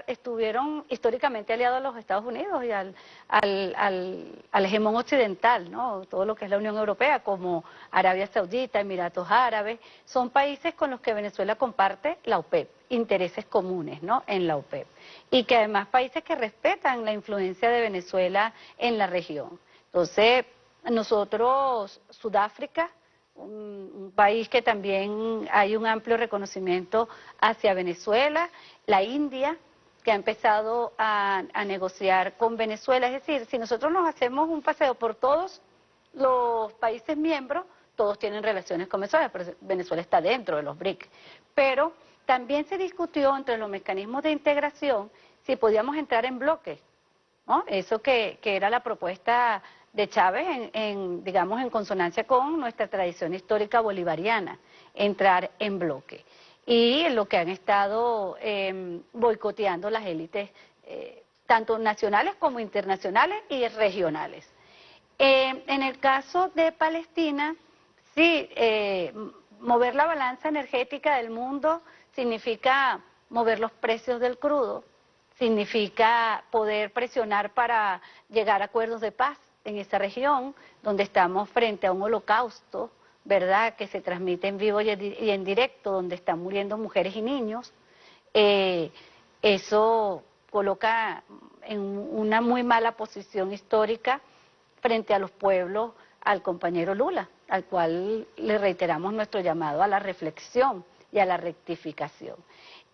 estuvieron históricamente aliados a los Estados Unidos y al hegemón occidental, ¿no?, todo lo que es la Unión Europea, como Arabia Saudita, Emiratos Árabes, son países con los que Venezuela comparte la OPEP, intereses comunes, ¿no?, en la OPEP, y que además países que respetan la influencia de Venezuela en la región. Entonces, nosotros, Sudáfrica, un país que también hay un amplio reconocimiento hacia Venezuela, la India, que ha empezado a negociar con Venezuela. Es decir, si nosotros nos hacemos un paseo por todos los países miembros todos tienen relaciones con Venezuela, pero Venezuela está dentro de los BRIC. Pero también se discutió entre los mecanismos de integración si podíamos entrar en bloques, ¿no? Eso que era la propuesta de Chávez, digamos, en consonancia con nuestra tradición histórica bolivariana, entrar en bloque. Y lo que han estado boicoteando las élites, tanto nacionales como internacionales y regionales. En el caso de Palestina, sí, mover la balanza energética del mundo significa mover los precios del crudo, significa poder presionar para llegar a acuerdos de paz en esa región, donde estamos frente a un holocausto, ¿verdad?, que se transmite en vivo y en directo, donde están muriendo mujeres y niños. Eso coloca en una muy mala posición histórica frente a los pueblos al compañero Lula, al cual le reiteramos nuestro llamado a la reflexión y a la rectificación.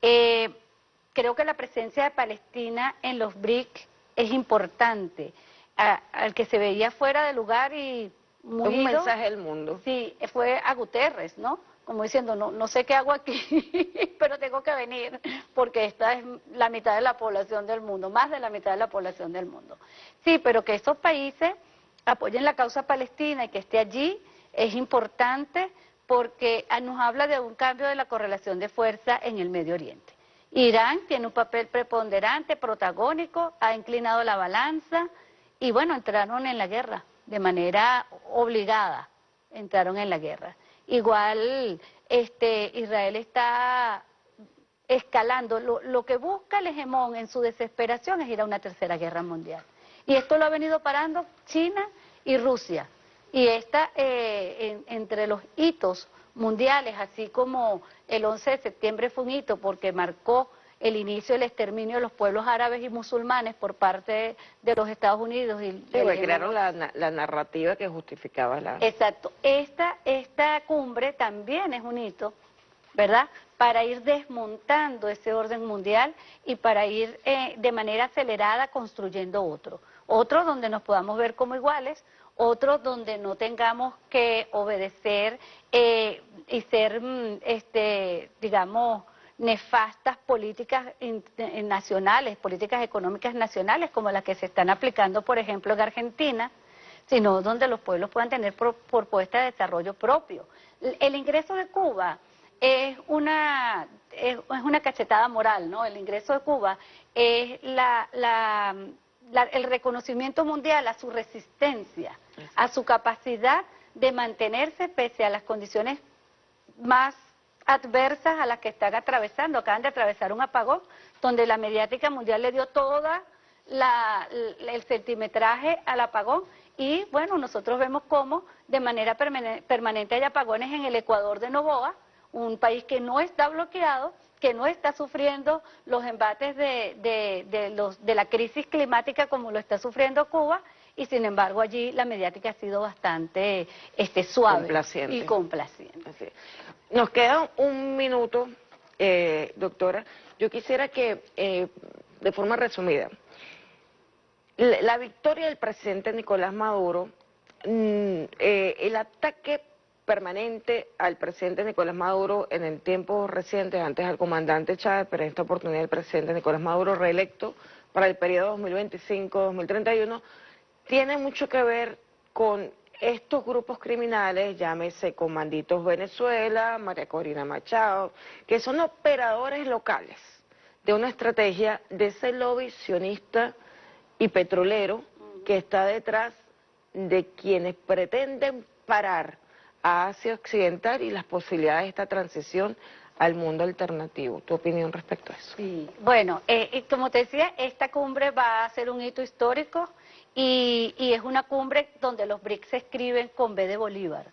Creo que la presencia de Palestina en los BRIC es importante. Al que se veía fuera de lugar y muy un mensaje del mundo. Sí, fue a Guterres, ¿no? Como diciendo, no sé qué hago aquí, pero tengo que venir, porque esta es la mitad de la población del mundo, más de la mitad de la población del mundo. Sí, pero que esos países apoyen la causa palestina y que esté allí es importante porque nos habla de un cambio de la correlación de fuerza en el Medio Oriente. Irán tiene un papel preponderante, protagónico, ha inclinado la balanza y bueno, entraron en la guerra de manera obligada, entraron en la guerra. Igual Israel está escalando, lo que busca el hegemón en su desesperación es ir a una tercera guerra mundial. Y esto lo ha venido parando China y Rusia. Y entre los hitos mundiales, así como el 11 de septiembre fue un hito porque marcó el inicio del exterminio de los pueblos árabes y musulmanes por parte de los Estados Unidos. Sí, crearon la narrativa que justificaba la... Exacto. Esta cumbre también es un hito, ¿verdad?, para ir desmontando ese orden mundial y para ir de manera acelerada construyendo otro donde nos podamos ver como iguales, otro donde no tengamos que obedecer y ser, digamos, nefastas políticas nacionales, políticas económicas nacionales como las que se están aplicando, por ejemplo, en Argentina, sino donde los pueblos puedan tener propuestas de desarrollo propio. El ingreso de Cuba es una cachetada moral, ¿no? El ingreso de Cuba es el reconocimiento mundial a su resistencia, a su capacidad de mantenerse pese a las condiciones más adversas a las que están atravesando. Acaban de atravesar un apagón donde la mediática mundial le dio toda el centimetraje al apagón y bueno, nosotros vemos cómo de manera permanente hay apagones en el Ecuador de Noboa, un país que no está bloqueado, que no está sufriendo los embates de la crisis climática como lo está sufriendo Cuba, y sin embargo allí la mediática ha sido bastante suave y complaciente. Así. Nos queda un minuto, doctora. Yo quisiera que, de forma resumida, la victoria del presidente Nicolás Maduro, el ataque permanente al presidente Nicolás Maduro en el tiempo reciente, antes al comandante Chávez, pero en esta oportunidad el presidente Nicolás Maduro reelecto para el periodo 2025-2031, tiene mucho que ver con estos grupos criminales, llámese Comanditos Venezuela, María Corina Machado, que son operadores locales de una estrategia de ese lobby sionista y petrolero que está detrás de quienes pretenden parar a Asia Occidental y las posibilidades de esta transición al mundo alternativo. ¿Tu opinión respecto a eso? Sí, bueno, como te decía, esta cumbre va a ser un hito histórico y es una cumbre donde los BRICS se escriben con B de Bolívar,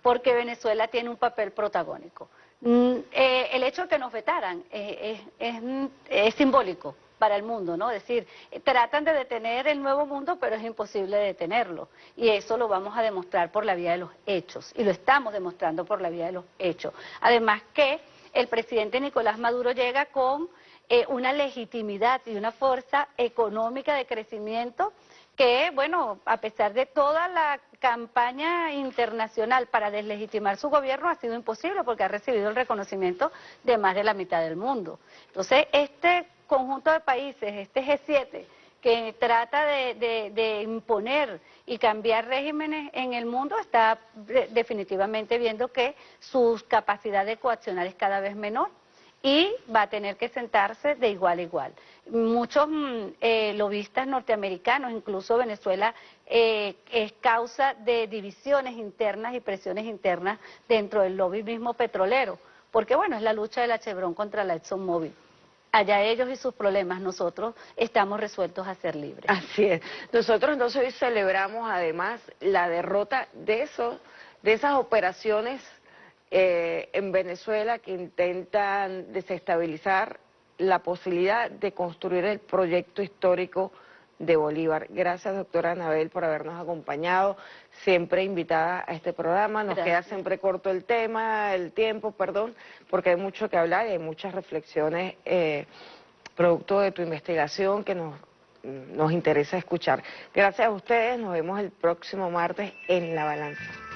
porque Venezuela tiene un papel protagónico. El hecho de que nos vetaran es simbólico para el mundo, ¿no? Es decir, tratan de detener el nuevo mundo, pero es imposible detenerlo. Y eso lo vamos a demostrar por la vía de los hechos, y lo estamos demostrando por la vía de los hechos. Además que el presidente Nicolás Maduro llega con una legitimidad y una fuerza económica de crecimiento que, bueno, a pesar de toda la campaña internacional para deslegitimar su gobierno, ha sido imposible porque ha recibido el reconocimiento de más de la mitad del mundo. Entonces, este conjunto de países, este G7, que trata de imponer y cambiar regímenes en el mundo, está definitivamente viendo que su capacidad de coaccionar es cada vez menor y va a tener que sentarse de igual a igual. Muchos lobistas norteamericanos, incluso Venezuela, es causa de divisiones internas y presiones internas dentro del lobby mismo petrolero, porque bueno, es la lucha de la Chevron contra la ExxonMobil. Allá ellos y sus problemas, nosotros estamos resueltos a ser libres. Así es. Nosotros entonces hoy celebramos además la derrota de esas operaciones en Venezuela que intentan desestabilizar la posibilidad de construir el proyecto histórico de Bolívar. Gracias, doctora Anabel, por habernos acompañado, siempre invitada a este programa. Nos queda siempre corto el tiempo, porque hay mucho que hablar y hay muchas reflexiones producto de tu investigación que nos interesa escuchar. Gracias a ustedes, nos vemos el próximo martes en La Balanza.